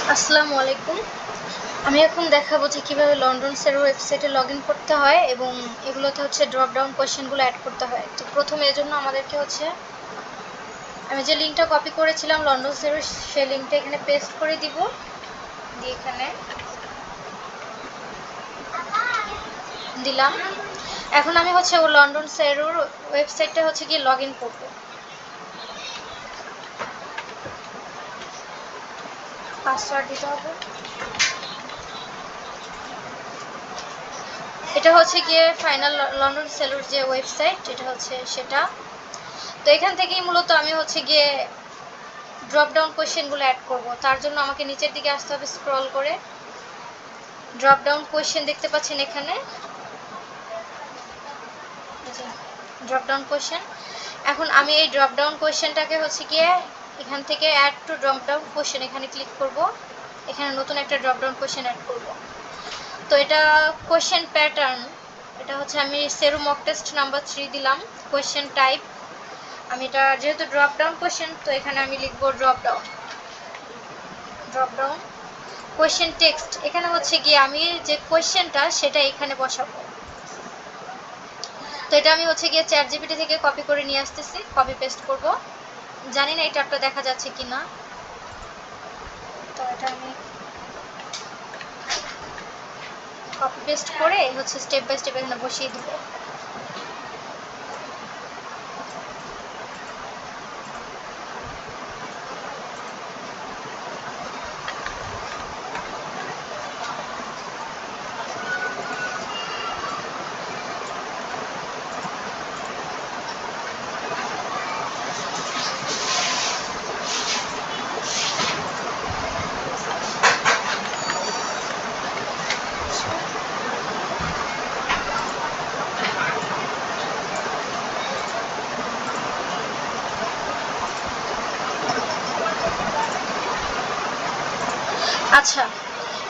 আসসালামু আলাইকুম। আমি এখন দেখাবো যে কিভাবে লন্ডন সেরোর ওয়েবসাইটে লগ ইন করতে হয় এবং এগুলোতে হচ্ছে ড্রপ ডাউন কোয়েশ্চেনগুলো অ্যাড করতে হয়। তো প্রথমে এজন্য আমাদেরকে হচ্ছে আমি যে লিঙ্কটা কপি করেছিলাম লন্ডন সেরোর, সেই লিঙ্কটা এখানে পেস্ট করে দিব, দিয়ে এখানে দিলাম। এখন আমি হচ্ছে ও লন্ডন সেরোর ওয়েবসাইটটা হচ্ছে গিয়ে লগ ইন করবো। পাসওয়ার্ড দিতে হবে। এটা হচ্ছে গিয়ে ফাইনাল লন্ডন সেলুর যে ওয়েবসাইট, এটা হচ্ছে সেটা। তো এখান থেকেই মূলত আমি হচ্ছে গিয়ে ড্রপ ডাউন কোয়েশ্চেনগুলো অ্যাড করব। তার জন্য আমাকে নিচের দিকে আসতে হবে, স্ক্রল করে ড্রপ ডাউন কোয়েশ্চেন দেখতে পাচ্ছেন এখানে, ড্রপ ডাউন কোয়েশ্চেন। এখন আমি এই ড্রপ ডাউন কোয়েশ্চেনটাকে হচ্ছে গিয়ে এখান থেকে add to drop down question এখানে ক্লিক করব। এখানে নতুন একটা ড্রপ ডাউন কোয়েশ্চেন অ্যাড করব। তো এটা কোয়েশ্চেন প্যাটার্ন, এটা হচ্ছে আমি সেরু মক টেস্ট নাম্বার 3 দিলাম। কোয়েশ্চেন টাইপ আমি এটা যেহেতু ড্রপ ডাউন কোয়েশ্চেন, তো এখানে আমি লিখবো ড্রপ ডাউন। কোয়েশ্চেন টেক্সট, এখানে হচ্ছে গিয়ে আমি যে কোয়েশ্চেনটা সেটা এখানে বসাবো। তো এটা আমি হচ্ছে গিয়ে চ্যাট জিপিটি থেকে কপি করে নিয়ে আসতেছি, কপি পেস্ট করব। জানি না এটা একটা দেখা যাচ্ছে কিনা। তো এটা আমি কপি পেস্ট করে হচ্ছে স্টেপ বাই স্টেপ এখানে বসিয়ে দিব। আচ্ছা,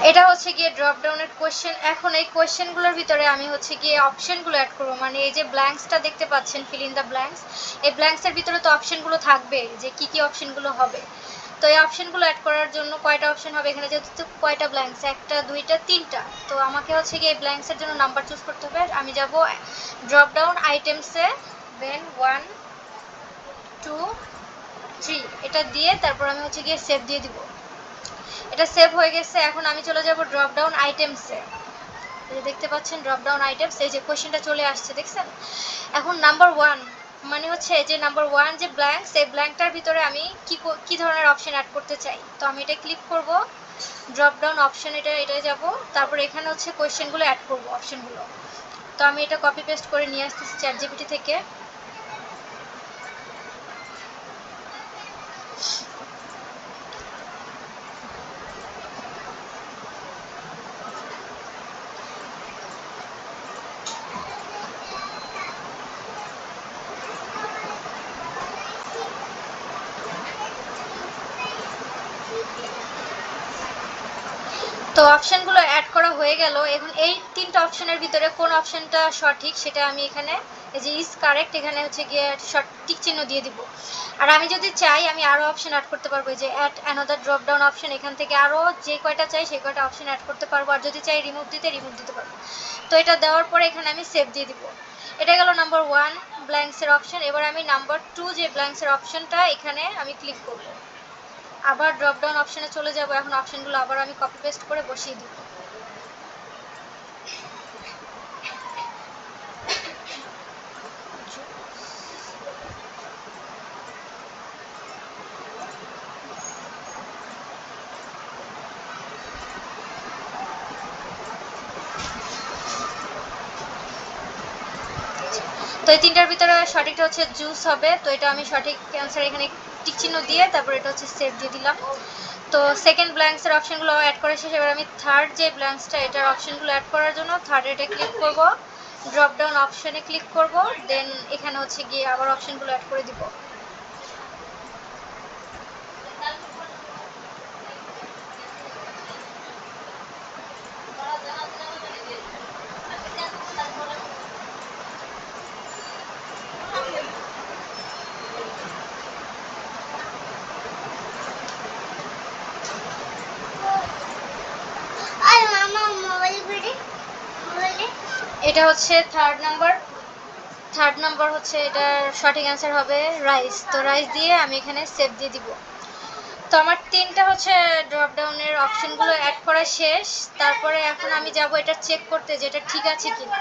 এটা হচ্ছে গিয়ে ড্রপ ডাউনের কোয়েশ্চেন। এখন এই কোয়েশ্চেনগুলোর ভিতরে আমি হচ্ছে গিয়ে অপশনগুলো অ্যাড করবো। মানে এই যে ব্ল্যাঙ্কসটা দেখতে পাচ্ছেন, ফিল ইন দ্য ব্ল্যাঙ্কস, এই ব্ল্যাঙ্কসের ভিতরে তো অপশনগুলো থাকবে যে কি কি অপশনগুলো হবে। তো এই অপশনগুলো অ্যাড করার জন্য কয়টা অপশন হবে এখানে, যেহেতু কয়টা ব্ল্যাঙ্কস, একটা দুইটা তিনটা, তো আমাকে হচ্ছে গিয়ে এই ব্ল্যাঙ্কসের জন্য নাম্বার চুজ করতে হবে। আমি যাব ড্রপ ডাউন আইটেমসে, দেন 1 2 3 এটা দিয়ে তারপর আমি হচ্ছে গিয়ে সেভ দিয়ে দিব। এটা সেভ হয়ে গেছে। এখন আমি চলে যাব ড্রপ ডাউন আইটেমসে। এই যে দেখতে পাচ্ছেন ড্রপ ডাউন আইটেমস, এই যে কোশ্চেনটা চলে আসছে, দেখছেন। এখন নাম্বার 1 মানে হচ্ছে যে নাম্বার 1 যে ব্ল্যাঙ্ক, সেই ব্ল্যাঙ্কটার ভিতরে আমি কি ধরনের অপশন অ্যাড করতে চাই। তো আমি এটা ক্লিক করব, ড্রপ ডাউন অপশন এটাই যাব। তারপর এখানে হচ্ছে কোশ্চেনগুলো অ্যাড করব, অপশনগুলো। তো আমি এটা কপি পেস্ট করে নিয়ে আসতেছি চ্যাট জিপিটি থেকে। তো অপশনগুলো অ্যাড করা হয়ে গেল। এখন এই তিনটা অপশনের ভিতরে কোন অপশনটা সঠিক সেটা আমি এখানে এই যে ইজ কারেক্ট এখানে হচ্ছে গিয়ে টিক চিহ্ন দিয়ে দিব। আর আমি যদি চাই আমি আরও অপশন অ্যাড করতে পারবো, যে add another drop down option, এখান থেকে আরও যে কয়টা চাই সেই কয়টা অপশন অ্যাড করতে পারবো। আর যদি চাই রিমুভ দিতে পারবো। তো এটা দেওয়ার পরে এখানে আমি সেভ দিয়ে দিব। এটা গেল নাম্বার 1 ব্ল্যাঙ্কসের অপশন। এবার আমি নাম্বার 2 যে ব্ল্যাঙ্কসের অপশনটা, এখানে আমি ক্লিক করব। আবার ড্রপ ডাউন অপশনে চলে যাব। এখন অপশনগুলো আবার আমি কপি পেস্ট করে বসিয়ে দিব। তো এই তিনটার ভিতরে সঠিকটা হচ্ছে জুস হবে। তো এটা আমি সঠিক অ্যান্সার এখানে টিক চিহ্ন দিয়ে তারপর এটা হচ্ছে সেভ দিয়ে দিলাম। তো সেকেন্ড ব্ল্যাঙ্কসের অপশনগুলো অ্যাড করে শেষ। এবার আমি থার্ড যে ব্ল্যাঙ্কসটা, এটার অপশনগুলো অ্যাড করার জন্য থার্ড এটা ক্লিক করব, ড্রপ ডাউন অপশনে ক্লিক করব, দেন এখানে হচ্ছে গিয়ে আবার অপশনগুলো অ্যাড করে দিব। এটা হচ্ছে থার্ড নাম্বার হচ্ছে এটার সঠিক অ্যান্সার হবে রাইস। তো রাইস দিয়ে আমি এখানে সেভ দিয়ে দিব। তো আমার তিনটা হচ্ছে ড্রপ ডাউনের অপশনগুলো অ্যাড করা শেষ। তারপরে এখন আমি যাব এটা চেক করতে যে এটা ঠিক আছে কিনা।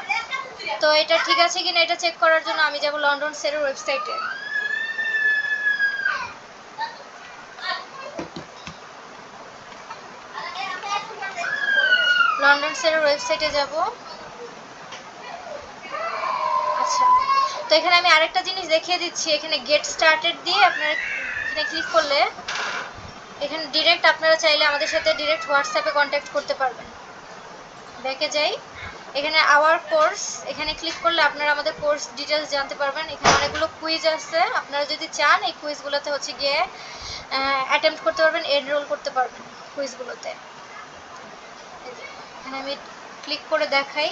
তো এটা ঠিক আছে কিনা এটা চেক করার জন্য আমি যাব লন্ডন সেরের ওয়েবসাইটে। লন্ডন সেরের ওয়েবসাইটে যাব। আচ্ছা, তো এখানে আমি আরেকটা জিনিস দেখিয়ে দিচ্ছি। এখানে গেট স্টার্টেড দিয়ে আপনারা এখানে ক্লিক করলে এখানে ডিরেক্ট আপনারা চাইলে আমাদের সাথে ডিরেক্ট হোয়াটসঅ্যাপে কন্ট্যাক্ট করতে পারবেন। ব্যাকে যাই, এখানে আওয়ার কোর্স, এখানে ক্লিক করলে আপনারা আমাদের কোর্স ডিটেলস জানতে পারবেন। এখানে অনেকগুলো কুইজ আছে, আপনারা যদি চান এই কুইজগুলোতে হচ্ছে গিয়ে অ্যাটেম্প্ট করতে পারবেন, এনরোল করতে পারবেন কুইজগুলোতে। এখানে আমি ক্লিক করে দেখাই,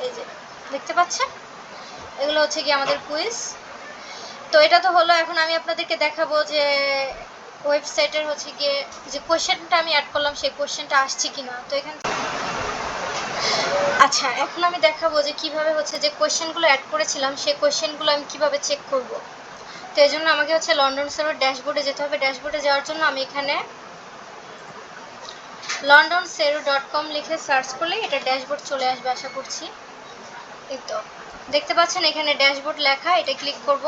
এই যে দেখতে পাচ্ছেন এগুলো হচ্ছে কি আমাদের কুইজ। তো এটা তো হলো, এখন আমি আপনাদেরকে দেখাবো যে ওয়েবসাইটের হচ্ছে গিয়ে যে কোশ্চেনটা আমি অ্যাড করলাম সেই কোশ্চেনটা আসছে কিনা। তো এখানে আচ্ছা, এখন আমি দেখাবো যে কিভাবে হচ্ছে যে কোশ্চেনগুলো অ্যাড করেছিলাম সেই কোশ্চেনগুলো আমি কিভাবে চেক করব। তো এই জন্য আমাকে হচ্ছে লন্ডন সেরোর ড্যাশবোর্ডে যেতে হবে। ড্যাশবোর্ডে যাওয়ার জন্য আমি এখানে londonsero.com লিখে সার্চ করলে এটা ড্যাশবোর্ড চলে আসবে আশা করছি। এই তো দেখতে পাচ্ছেন এখানে ড্যাশবোর্ড লেখা, এটা ক্লিক করব।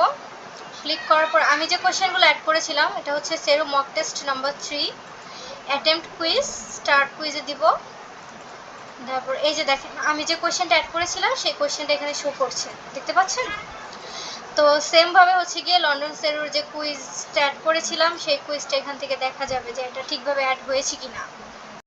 ক্লিক করার পর আমি যে কোশ্চেনগুলো অ্যাড করেছিলাম এটা হচ্ছে সেরো mock test number 3 attempt quiz, start কুইজে দিব। তারপর এই যে দেখেন আমি যে কোশ্চেনটা অ্যাড করেছিলাম সেই কোশ্চেনটা এখানে শো করছে, দেখতে পাচ্ছেন। তো সেম ভাবে হচ্ছে গিয়ে লন্ডন সেরোর যে কুইজটা অ্যাড করেছিলাম সেই কুইজটা এখান থেকে দেখা যাবে যে এটা ঠিকভাবে অ্যাড হয়েছে কিনা।